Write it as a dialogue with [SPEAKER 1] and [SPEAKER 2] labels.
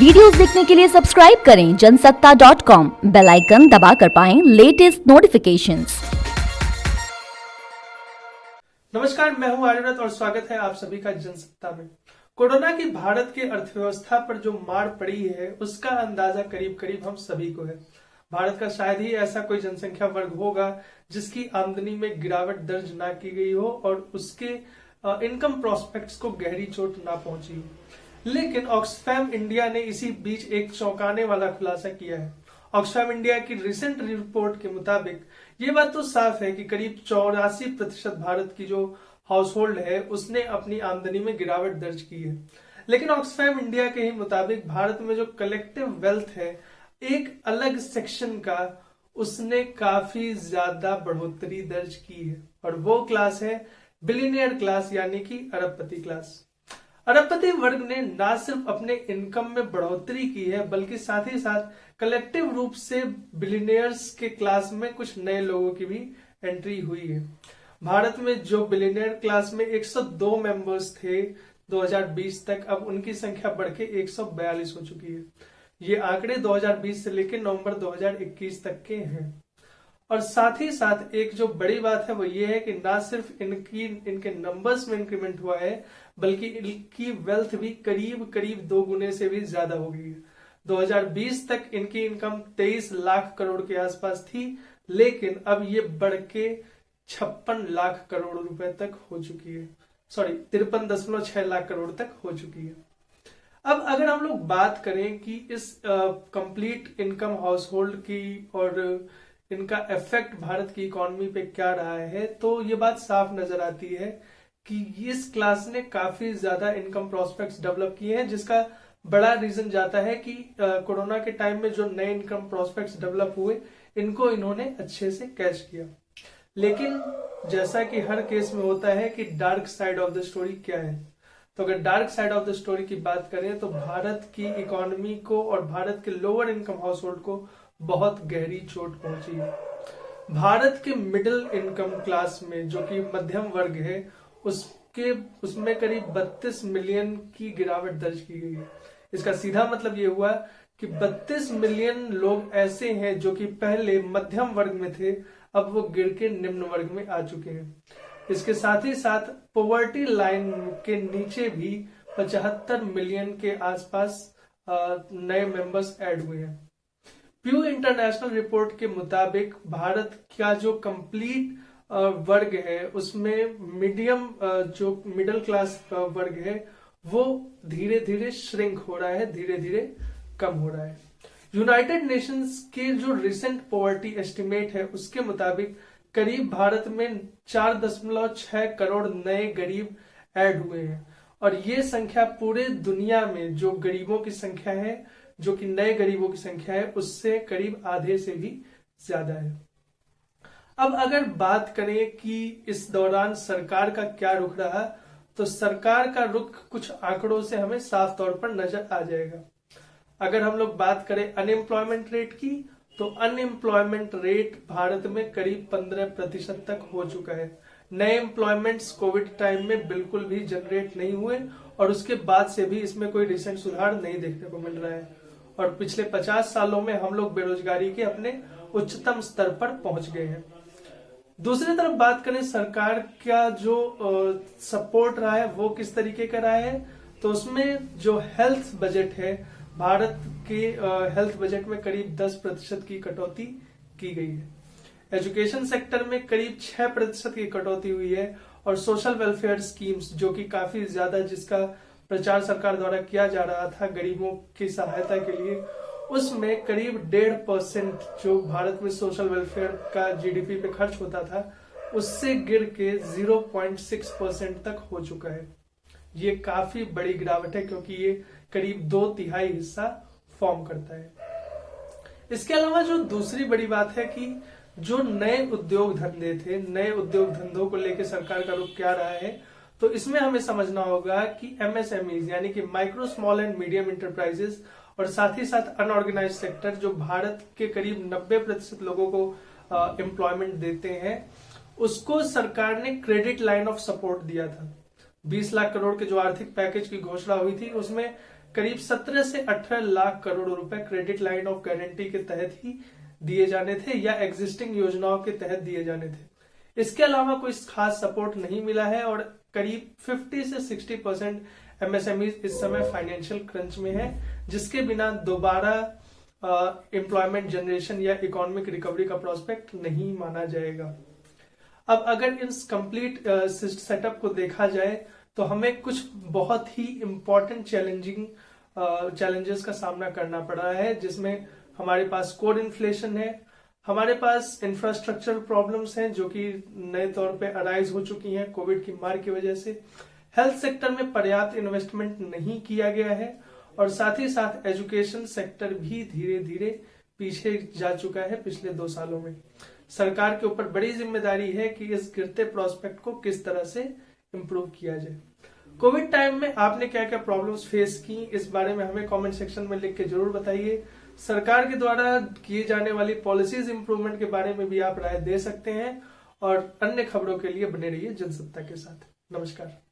[SPEAKER 1] Videos देखने के लिए सब्सक्राइब करें जनसत्ता.com, बेल आइकन दबाकर पाएं लेटेस्ट नोटिफिकेशंस।
[SPEAKER 2] नमस्कार, मैं हूं आर्यव्रत और स्वागत है आप सभी का जनसत्ता में। कोरोना की भारत के अर्थव्यवस्था पर जो मार पड़ी है उसका अंदाजा करीब करीब हम सभी को है। भारत का शायद ही ऐसा कोई जनसंख्या वर्ग होगा जिसकी आमदनी में गिरावट दर्ज ना की गई हो और उसके इनकम प्रोस्पेक्ट्स को गहरी चोट ना पहुंची हो। लेकिन ऑक्सफैम इंडिया ने इसी बीच एक चौंकाने वाला खुलासा किया है। ऑक्सफैम इंडिया की रिसेंट रिपोर्ट के मुताबिक ये बात तो साफ है कि करीब 84% भारत की जो हाउस होल्ड है उसने अपनी आमदनी में गिरावट दर्ज की है। लेकिन ऑक्सफैम इंडिया के ही मुताबिक भारत में जो कलेक्टिव वेल्थ है एक अलग सेक्शन का, उसने काफी ज्यादा बढ़ोतरी दर्ज की है और वो क्लास है बिलियनियर क्लास, यानी कि अरबपति क्लास। अरबपति वर्ग ने ना सिर्फ अपने इनकम में बढ़ोतरी की है बल्कि साथ ही साथ कलेक्टिव रूप से बिलियनियर्स के क्लास में कुछ नए लोगों की भी एंट्री हुई है। भारत में जो बिलियनियर क्लास में 102 मेंबर्स थे 2020 तक, अब उनकी संख्या बढ़ के 142 हो चुकी है। ये आंकड़े 2020 से लेकर नवंबर 2021 तक के हैं। और साथ ही साथ एक जो बड़ी बात है वो ये है कि ना सिर्फ इनके नंबर्स में इंक्रीमेंट हुआ है बल्कि इनकी वेल्थ भी करीब करीब 2 गुने से भी ज्यादा हो गई है। 2020 तक इनकी इनकम 23 लाख करोड़ के आसपास थी, लेकिन अब ये बढ़ के 56 लाख करोड़ रुपए तक हो चुकी है। 53.6 लाख करोड़ तक हो चुकी है। अब अगर हम लोग बात करें कि इस कंप्लीट इनकम हाउस होल्ड की और इनका इफेक्ट भारत की इकोनॉमी पे क्या रहा है, तो ये बात साफ नजर आती है कि इस क्लास ने काफी ज्यादा इनकम प्रोस्पेक्ट्स डेवलप किए हैं, जिसका बड़ा रीजन जाता है कि कोरोना के टाइम में जो नए इनकम प्रोस्पेक्ट्स डेवलप हुए इनको इन्होंने अच्छे से कैच किया। लेकिन जैसा कि हर केस में होता है कि dark side of the story क्या है, तो अगर dark side of the story की बात करें तो भारत की इकोनॉमी को और भारत के लोअर इनकम हाउस होल्ड को बहुत गहरी चोट पहुंची है। भारत के मिडिल इनकम क्लास में जो कि मध्यम वर्ग है उसमें करीब 32 मिलियन की गिरावट दर्ज की गई है। इसका सीधा मतलब ये हुआ कि 32 मिलियन लोग ऐसे हैं जो कि पहले मध्यम वर्ग में थे, अब वो गिर के निम्न वर्ग में आ चुके हैं। इसके साथ ही साथ पॉवर्टी लाइन के नीचे भी 75 मिलियन के आसपास नए मेंबर्स ऐड हुए हैं। प्यू इंटरनेशनल रिपोर्ट के मुताबिक भारत का जो कंप्लीट वर्ग है उसमें जो मिडिल क्लास वर्ग है वो धीरे धीरे श्रिंक हो रहा है, धीरे धीरे कम हो रहा है। यूनाइटेड नेशंस के जो रिसेंट पॉवर्टी एस्टिमेट है उसके मुताबिक करीब भारत में 4.6 करोड़ नए गरीब ऐड हुए हैं और ये संख्या पूरे दुनिया में जो गरीबों की संख्या है, जो कि नए गरीबों की संख्या है, उससे करीब आधे से भी ज्यादा है। अब अगर बात करें कि इस दौरान सरकार का क्या रुख रहा, तो सरकार का रुख कुछ आंकड़ों से हमें साफ तौर पर नजर आ जाएगा। अगर हम लोग बात करें अनएम्प्लॉयमेंट रेट की, तो अनएम्प्लॉयमेंट रेट भारत में करीब 15% तक हो चुका है। नए एम्प्लॉयमेंट्स कोविड टाइम में बिल्कुल भी जनरेट नहीं हुए और उसके बाद से भी इसमें कोई रिसेंट सुधार नहीं देखने को मिल रहा है और पिछले 50 सालों में हम लोग बेरोजगारी के अपने उच्चतम स्तर पर पहुंच गए हैं। दूसरी तरफ बात करें सरकार का जो सपोर्ट रहा है वो किस तरीके का रहा है, तो उसमें जो हेल्थ बजट है, भारत के हेल्थ बजट में करीब 10% की कटौती की गई है। एजुकेशन सेक्टर में करीब 6% की कटौती हुई है और सोशल वेलफेयर स्कीम्स जो कि काफी ज्यादा जिसका प्रचार सरकार द्वारा किया जा रहा था गरीबों की सहायता के लिए, उसमें करीब 1.5% जो भारत में सोशल वेलफेयर का जीडीपी पे खर्च होता था उससे गिर के 0.6% तक हो चुका है। ये काफी बड़ी गिरावट है क्योंकि ये करीब 2/3 हिस्सा फॉर्म करता है। इसके अलावा जो दूसरी बड़ी बात है कि जो नए उद्योग धंधे थे, नए उद्योग धंधों को लेकर सरकार का रुख क्या रहा है, तो इसमें हमें समझना होगा कि एमएसएमईज यानी कि micro small and medium enterprises और साथ ही साथ अनऑर्गेनाइज सेक्टर जो भारत के करीब 90% लोगों को एम्प्लॉयमेंट देते हैं, उसको सरकार ने क्रेडिट लाइन ऑफ सपोर्ट दिया था। 20 लाख करोड़ के जो आर्थिक पैकेज की घोषणा हुई थी उसमें करीब 17 से 18 लाख करोड़ रुपए क्रेडिट लाइन ऑफ गारंटी के तहत ही दिए जाने थे या एग्जिस्टिंग योजनाओं के तहत दिए जाने थे। इसके अलावा कोई खास सपोर्ट नहीं मिला है और करीब 50 से 60% एमएसएमई इस समय फाइनेंशियल क्रंच में है, जिसके बिना दोबारा एम्प्लॉयमेंट जनरेशन या इकोनॉमिक रिकवरी का प्रोस्पेक्ट नहीं माना जाएगा। अब अगर इस कंप्लीट सेटअप को देखा जाए तो हमें कुछ बहुत ही इंपॉर्टेंट चैलेंजेस का सामना करना पड़ रहा है, जिसमें हमारे पास कोर इन्फ्लेशन है, हमारे पास इंफ्रास्ट्रक्चर प्रॉब्लम्स हैं जो कि नए तौर पे अराइज हो चुकी हैं कोविड की मार की वजह से, हेल्थ सेक्टर में पर्याप्त इन्वेस्टमेंट नहीं किया गया है और साथ ही साथ एजुकेशन सेक्टर भी धीरे धीरे पीछे जा चुका है पिछले 2 सालों में। सरकार के ऊपर बड़ी जिम्मेदारी है कि इस गिरते प्रोस्पेक्ट को किस तरह से इम्प्रूव किया जाए। कोविड टाइम में आपने क्या क्या प्रॉब्लम्स फेस की, इस बारे में हमें कमेंट सेक्शन में लिख के जरूर बताइए। सरकार के द्वारा किए जाने वाली पॉलिसीज इंप्रूवमेंट के बारे में भी आप राय दे सकते हैं और अन्य खबरों के लिए बने रहिए जनसत्ता के साथ। नमस्कार।